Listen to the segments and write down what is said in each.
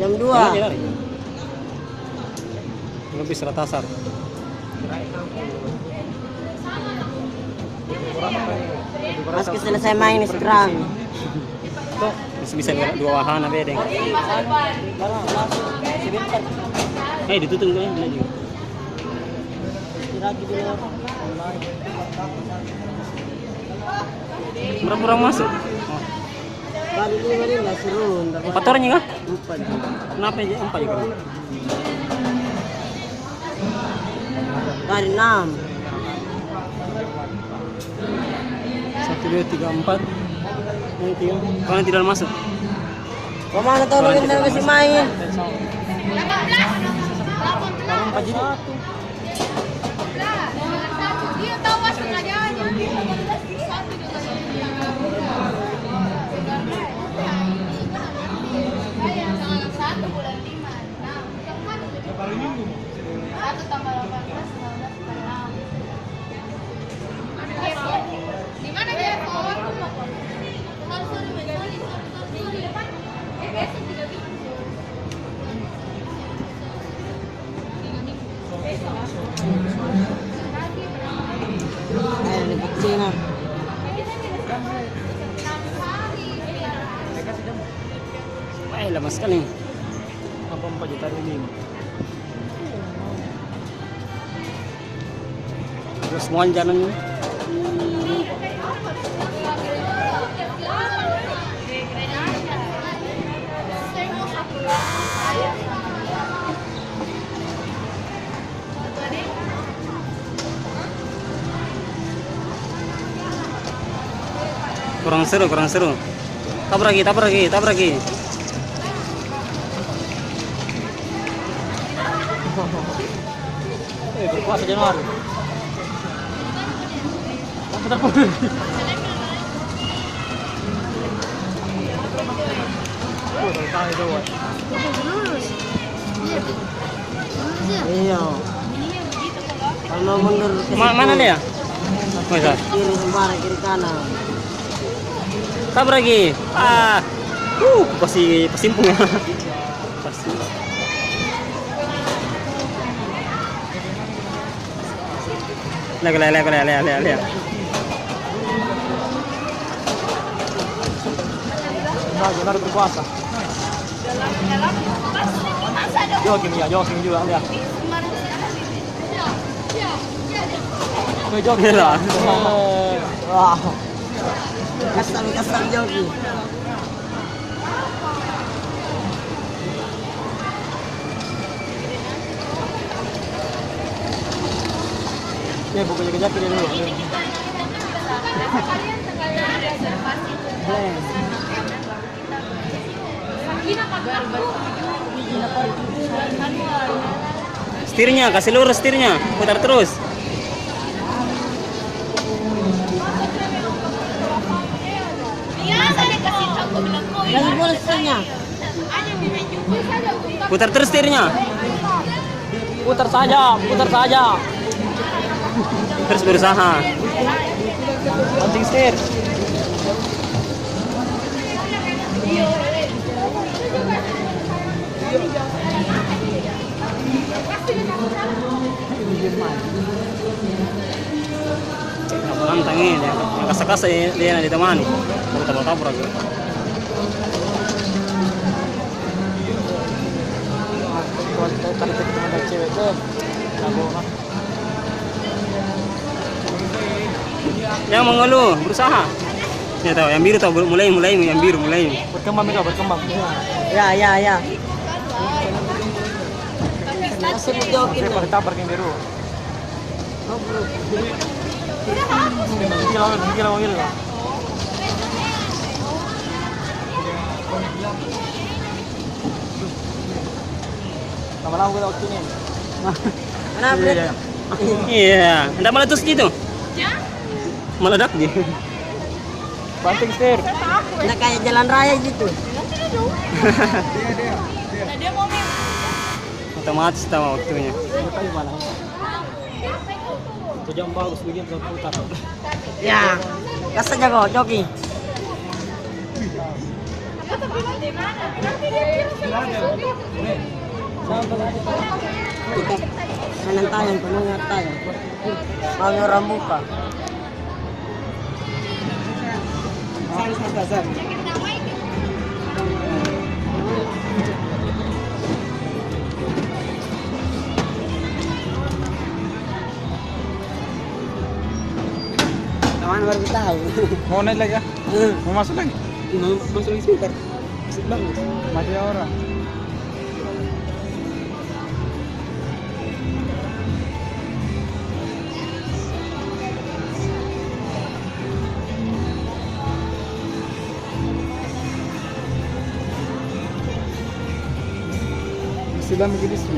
Jam 2. Lebih Seratasar. Meski selesai main sekarang. Bisa dua wahana bedeng. Ditutup kan lagi. Berapa orang masuk? Kali 5 ini nggak seru. 4 orangnya kah? 4. Kenapa aja 4 juga? Kali 6. 1, 2, 3, 4. Kalian tidak masuk? Kemana tolongin dan kasih main? 4 jadi. Dia tahu sengajaannya. Satu bulan 5. Nah, satu tambah 18, 19, 6. Di mana dia? Besok juga bisa. Di Cina. Lama sekali. Apa 4 juta ini? Terus semuanya jalan. Kurang seru. Tabrak lagi. Berpuasa Januari. Iya. Kalau mundur ke Mana dia? Masa? kiri sembarang kiri kanan. Tabrak lagi. Pasti pasimpung ya. Pasti. Lihat. Januari berpuasa. Jogging juga lihat. Jogging lah. Wah. Kasar jogi. Ya buku jaga dulu. Setirnya, kasih lurus setirnya, putar terus. Lagi polisinya. Putar terus setirnya. Putar saja. Terus berusaha. Penting setir. Nantangin ya, kasa-kasa dia ditemani. Mau tabrak-tabrak gitu. Kalau kita ada cewek tuh, yang mengeluh, berusaha. Ya tahu, yang biru tahu mulai yang biru mulai. Berkembang. Ya. Masih jogging. Saya pakai tabrak yang biru. Gila. Lama-lama kita waktu ini. Kenapa? Iya, enggak meletus gitu. Meledak dia. Banting setir. Nah kayak jalan raya gitu. Dia mau Otomatis tahu waktunya. Itu jam bagus begini putar. Ya, kasih jago joki. Di mana? Nanti dia kira Kita kanan tayo, panungat tayo. Mga rambuka. Saan. Taman baru tahu. Mau naik lagi ya? Mau masuk lagi? Masuk lagi sebentar. Asik banget. Masih ada orang. Sila begini sih.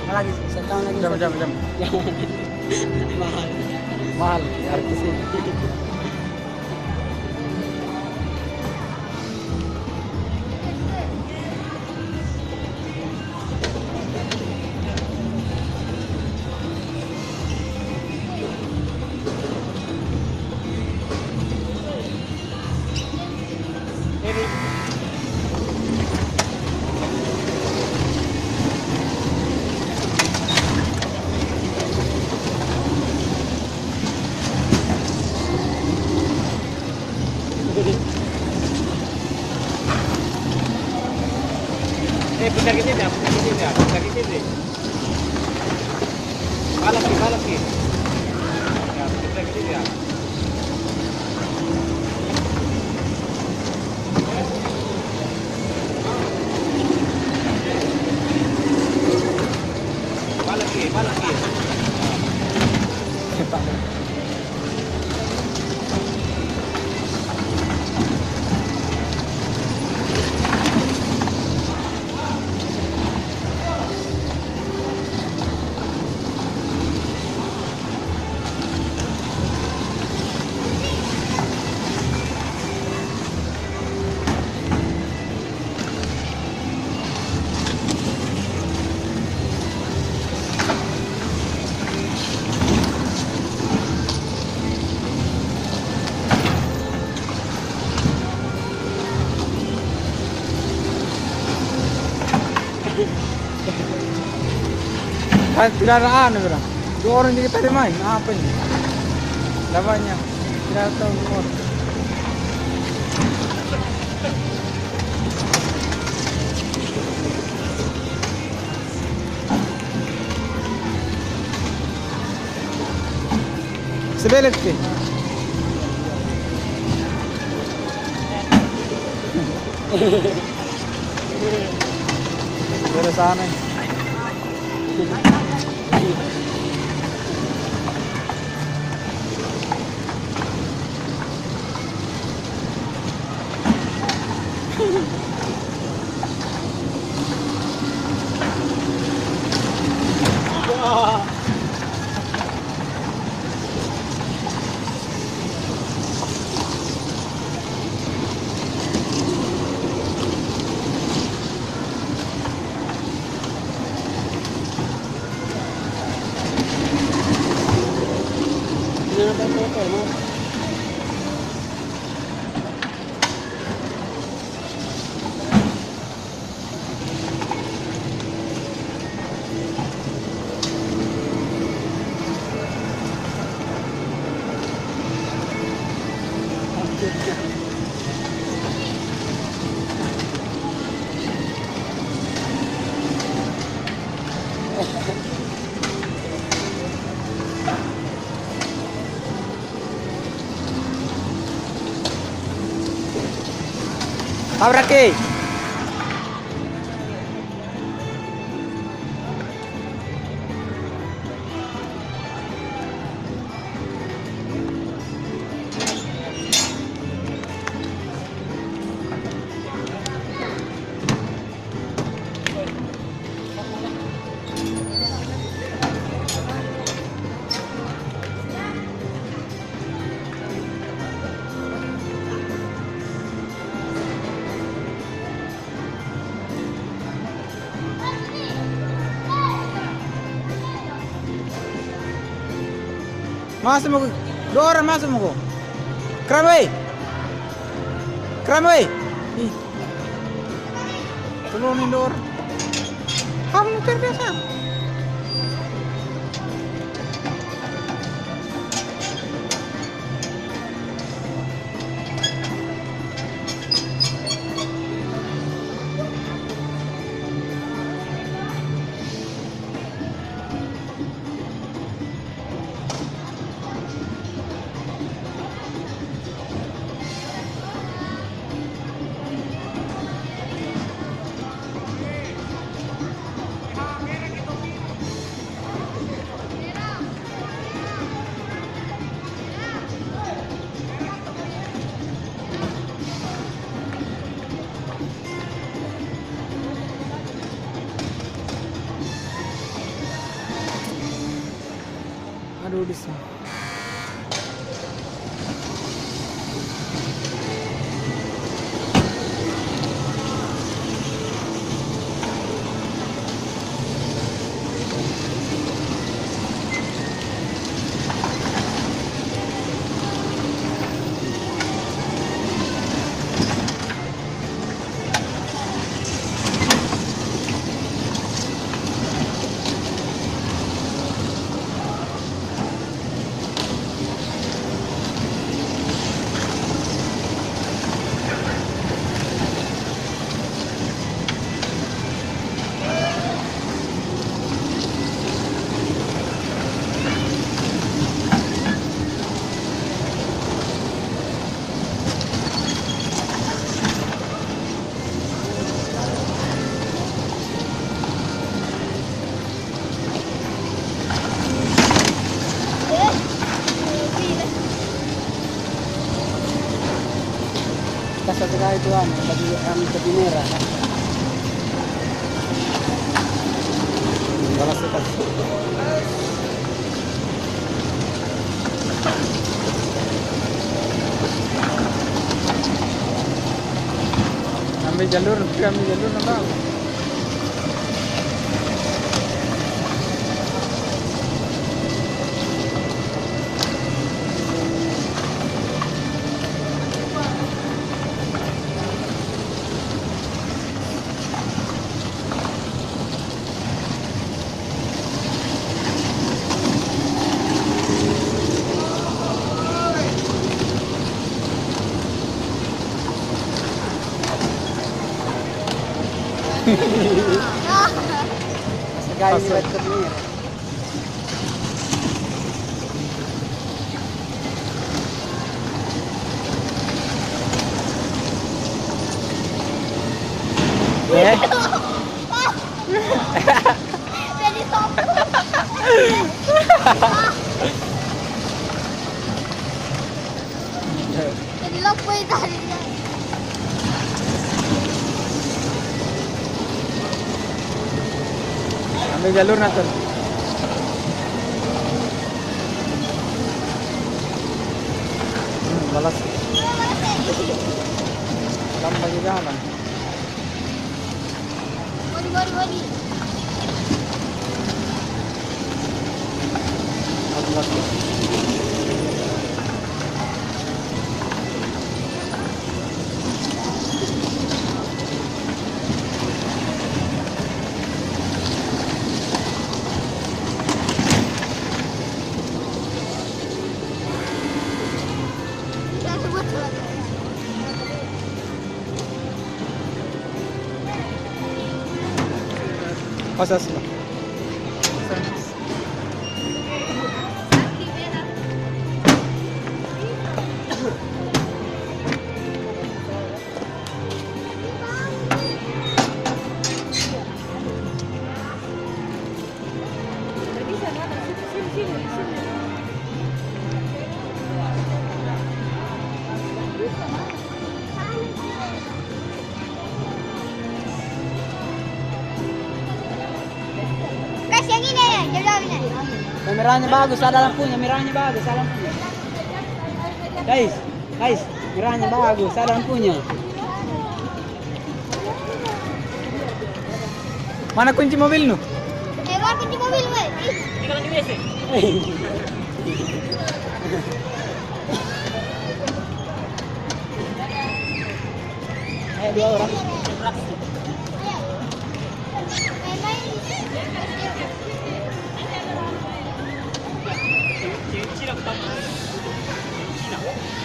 Lagi, setahun lagi. Jam. Mahal. Mahal, artis ini. Putar ke sini, putar ke sini. Balap ke. Ya, putar ke sini ya. Balap ke. Tidak ada anu bro. Dua orang juga tadi main. Apa ini? Lawannya. Tidak tahu nomor. Sebelah ke. Dari sana. Abrake. Masuk mo. Dua orang masuk mo ko. Kram weh. Kram weh. Ih. Tolongin dua orang. Kamu terbiasa. Aduh, di sini. Sa taga itu tepi merah. Balas dekat. Ambil jalur nampak. Sekali buat ternir. Jadi sopo. Jadi lopoy tadi. Ambil jalur natal. Balas. Lambat juga jalan. Bodi. Balas. Pasas lah. Guys, yang ini ya, jauh-jauh ini. Merahnya bagus, ada lampunya, merahnya bagus, ada lampunya. Guys, merahnya bagus, ada lampunya. Mana kunci mobil nu? Mana kunci mobil, weh? Tinggal di WC. Ayo 2 orang.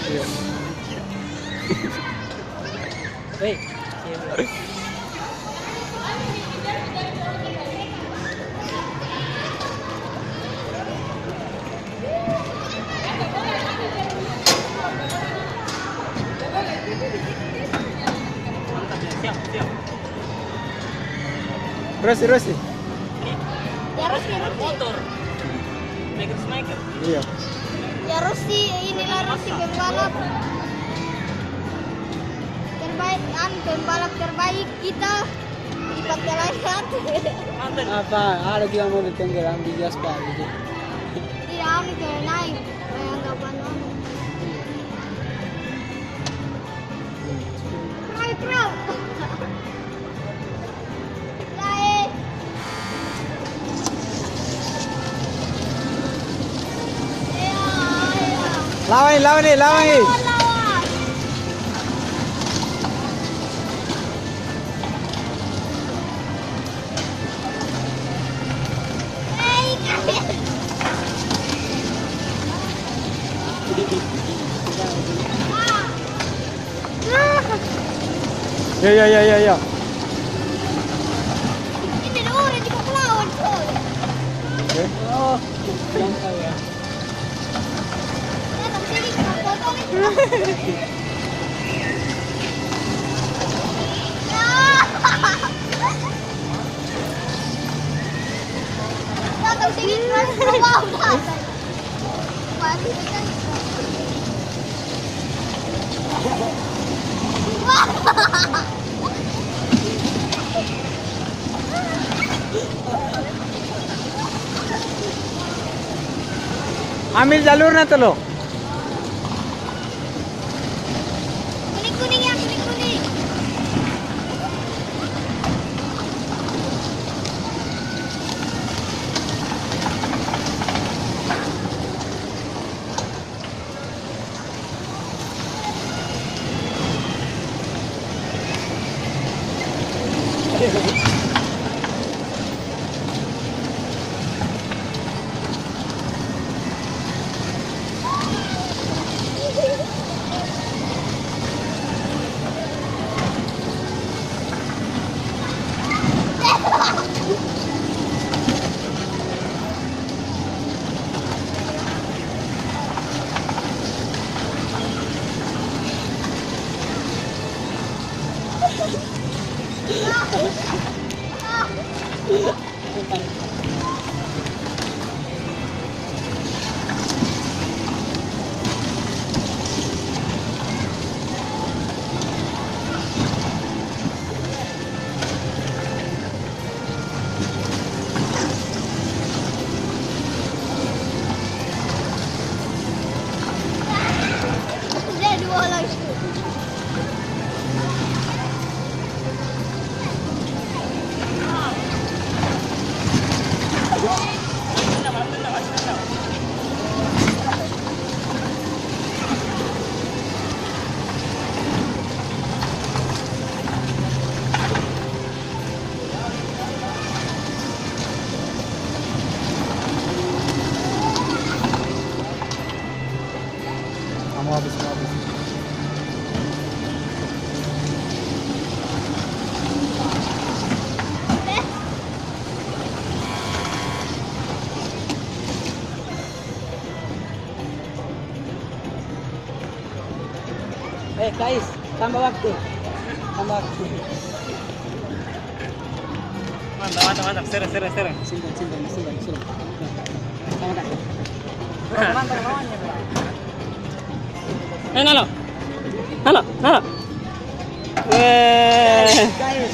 Iya. Weh. Siap, siap. Rosi, Rosi. Ya Rusi. Motor. Sniker. Iya. Ya Rusi, inilah Rusi pembalap terbaik, pembalap terbaik kita di Pagdalayan. Mantan. Apa? Ada juga mobil tenggelam di gaspal gitu. Tidak anu ke naik, anggapan anu. Pro. Naik. Lawan nih, lawan nih, lawan nih. Lawan. Ya, ya, ya, ya, ya. Ini ada orang di bawah lawan tuh. Oke. Oh, yang tahu ya. Ya, tapi ini foto nih. Datang sini terus ke bawah. Pasti kan. Ambil jalurnya tuh lo. Kuning-kuning ya, kuning-kuning. Jadi dua lagi. Kamu habis, kamu habis. Guys, tambah waktu. Tambah waktu. Mantap, mantap, mantap. Seru, seru, seru. Simpan, simpan, simpan, simpan. Sama tak? Mantap lawannya, Bro. Nalo. Nalo, nalo. Weh. Guys.